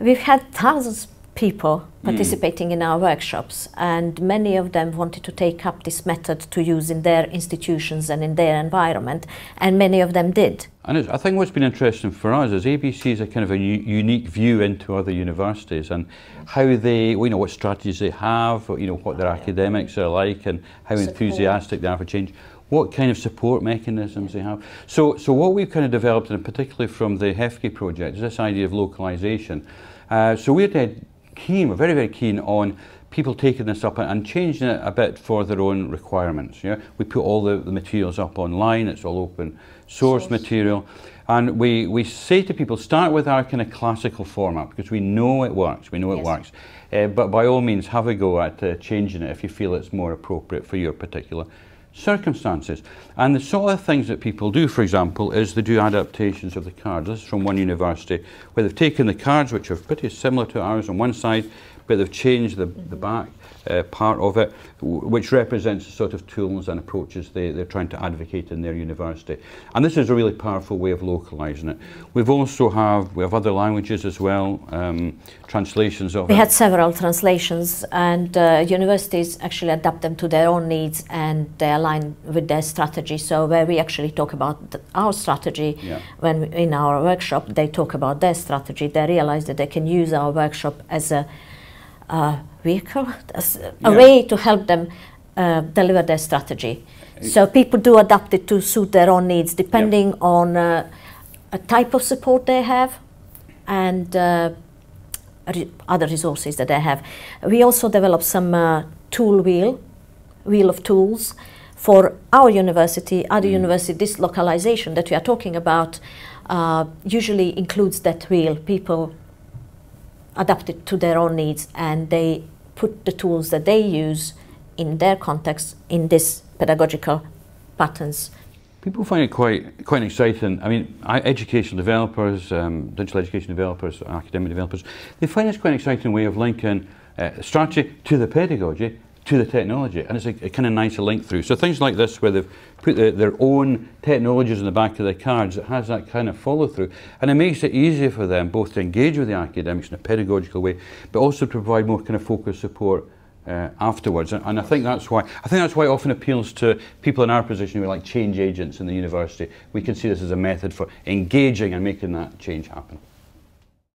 We've had thousands of people participating in our workshops, and many of them wanted to take up this method to use in their institutions and in their environment, and many of them did. And I think what's been interesting for us is ABC is a kind of a unique view into other universities and how they, what strategies they have, what their academics are like and how enthusiastic they are for change, what kind of support mechanisms they have. So what we've kind of developed, and particularly from the HEFGE project, is this idea of localisation. So we're very, very keen on people taking this up and changing it a bit for their own requirements. We put all the materials up online, it's all open source material, and we say to people, start with our kind of classical format because we know it works, but by all means have a go at changing it if you feel it's more appropriate for your particular circumstances. And the sort of things that people do, for example, is they do adaptations of the cards. This is from one university where they've taken the cards, which are pretty similar to ours on one side, but they've changed the back part of it, which represents the sort of tools and approaches they're trying to advocate in their university. And this is a really powerful way of localising it. We have other languages as well, translations of it. We had several translations, and universities actually adapt them to their own needs and they align with their strategy. So where we actually talk about our strategy, when in our workshop they talk about their strategy, they realize that they can use our workshop as a vehicle, a way to help them deliver their strategy. So people do adapt it to suit their own needs, depending on a type of support they have and other resources that they have. We also developed some tool wheel of tools for our university, other university. This localization that we are talking about usually includes that wheel. People adapt it to their own needs and they put the tools that they use in their context in this pedagogical patterns. People find it quite exciting. I mean, educational developers, digital education developers, academic developers, they find this quite an exciting way of linking strategy to the pedagogy, to the technology, and it's a kind of nice link through. So things like this where they've put their own technologies in the back of the cards, it has that kind of follow through, and it makes it easier for them both to engage with the academics in a pedagogical way, but also to provide more kind of focused support afterwards. And I think that's why it often appeals to people in our position who are like change agents in the university. We can see this as a method for engaging and making that change happen.